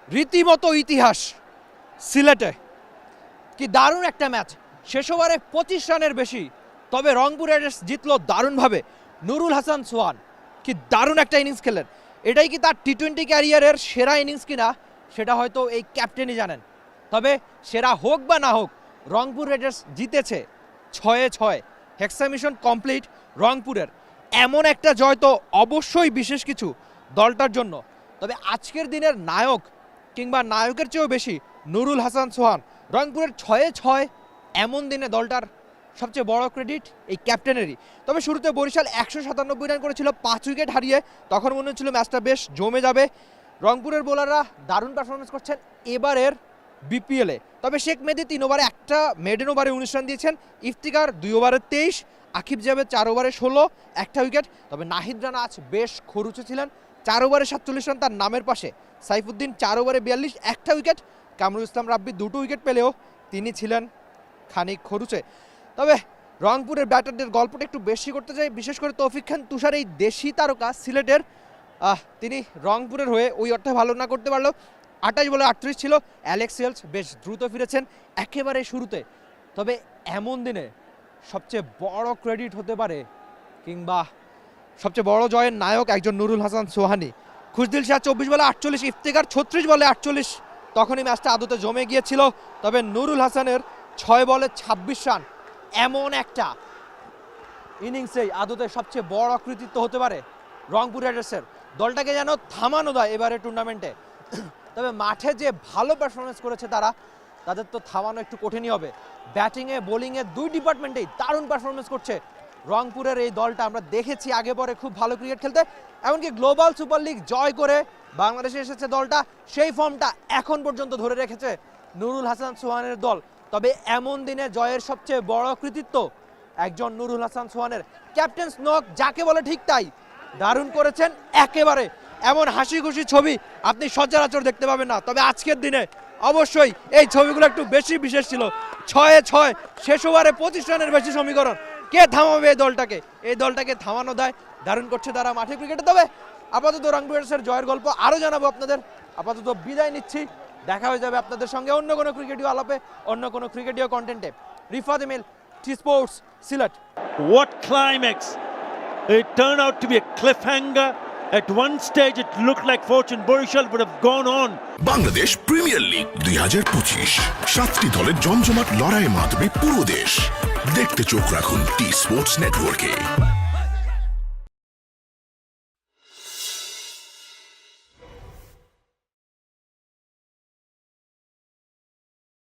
রীতিমতো ইতিহাস সিলেটে। কি দারুণ একটা ম্যাচ, শেষ ওভারে 25 রানের বেশি, তবে রংপুর রাইডার্স জিতলো দারুণভাবে। নুরুল হাসান সোহান কি দারুণ একটা ইনিংস খেললেন। এটাই কি তার টি-20 ক্যারিয়ারের সেরা ইনিংস কিনা সেটা হয়তো এই ক্যাপ্টেনই জানেন। তবে সেরা হোক বা না হোক, রংপুর রাইডার্স জিতেছে 6-6, হেক্সা মিশন কমপ্লিট রংপুরের। এমন একটা জয় তো অবশ্যই বিশেষ কিছু দলটার জন্য। তবে আজকের দিনের নায়ক কিংবা নায়কের চেয়েও বেশি নুরুল হাসান সোহান। রংপুরের 6-6 এমন দিনে দলটার সবচেয়ে বড় ক্রেডিট এই ক্যাপ্টেনেরই। তবে শুরুতে বরিশাল 197 রান করেছিল 5 উইকেট হারিয়ে, তখন মনে হচ্ছিল ম্যাচটা বেশ জমে যাবে। রংপুরের বোলাররা দারুণ পারফরমেন্স করছেন এবারের বিপিএলে। তবে শেখ মেহেদী 3 ওভারে একটা, মেডেন ওভারে 19 রান দিয়েছেন, ইফতিকার 2 ওভারে 23, আকিব জাভেদ 4 ওভারে 16, একটা উইকেট। তবে নাহিদ রানা আজ বেশ খরুচে ছিলেন, 4 ওভারে 47 রান তার নামের পাশে। সাইফুদ্দিন 4 ওভারে 42, একটা উইকেট। কামরুল ইসলাম রাব্বি 2টো উইকেট পেলেও তিনি ছিলেন খানিক খরুচে। তবে রংপুরের ব্যাটারদের গল্পটা একটু বেশি করতে চাই, বিশেষ করে তৌফিক খান তুষার, এই দেশি তারকা সিলেটের। তিনি রংপুরের হয়ে ওই অর্থে ভালো না করতে পারলেও 28 বলে 38 ছিল। অ্যালেক্স হেলস বেশ দ্রুত ফিরেছেন একেবারে শুরুতে। তবে এমন দিনে সবচেয়ে বড় ক্রেডিট হতে পারে কিংবা সবচেয়ে বড় জয়ের নায়ক একজন নুরুল হাসান সোহানি। খুশদিল শাহ 24 বলে 48, ইফতিকার 36 বলে 48, তখনই ম্যাচটা আদতে জমে গিয়েছিল। তবে নুরুল হাসানের 6 বলে 26 রান, এমন একটা ইনিংসেই আদতে সবচেয়ে বড় কৃতিত্ব হতে পারে রংপুর রাইডার্সের। দলটাকে যেন থামানো দেয় এবারে টুর্নামেন্টে। তবে মাঠে যে ভালো পারফরমেন্স করেছে তারা, তাদের তো থামানো একটু কঠিনই হবে। ব্যাটিংয়ে বোলিংয়ে দুই ডিপার্টমেন্টেই দারুণ পারফরমেন্স করছে রংপুরের এই দলটা। আমরা দেখেছি আগে পরে খুব ভালো ক্রিকেট খেলতে, এমনকি গ্লোবাল সুপার লিগ জয় করে বাংলাদেশে এসেছে দলটা। সেই ফর্মটা এখন পর্যন্ত ধরে রেখেছে নুরুল হাসান সোহানের দল। তবে এমন দিনে জয়ের সবচেয়ে বড় কৃতিত্ব একজন নুরুল হাসান সোহানের। ক্যাপ্টেন্স নক যাকে বলে ঠিক তাই, দারুণ করেছেন একেবারে। এমন হাসি খুশি ছবি আপনি সচরাচর দেখতে পাবেন না। তবে আজকের দিনে অবশ্যই এই ছবিগুলো একটু বেশি বিশেষ ছিল। 6-6, শেষ ওভারে 25 রানের বেশি সমীকরণ। কে থামাবে এই দলটাকে? এই দলটাকে থামানো দেয়, দারুণ করছে তারা মাঠে ক্রিকেটে। তবে আপাতত রংপুর রাইডার্সের জয়ের গল্প আরও জানাবো আপনাদের। আপাতত বিদায় নিচ্ছি, দেখা হয়ে যাবে আপনাদের সঙ্গে অন্য কোনো ক্রিকেটীয় আলাপে, অন্য কোনো ক্রিকেটীয় কন্টেন্টে। Rifat Emil, T Sports, Sylhet. What climax! It turned out to be a cliffhanger. At one stage it looked like Fortune Borishal would have gone on. Bangladesh premier league 2025, 7টি দলের জমজমাট লড়াইয়ে মাতবে পুরো দেশ। দেখতে চোখ রাখুন টি স্পোর্টস নেটওয়ার্কে।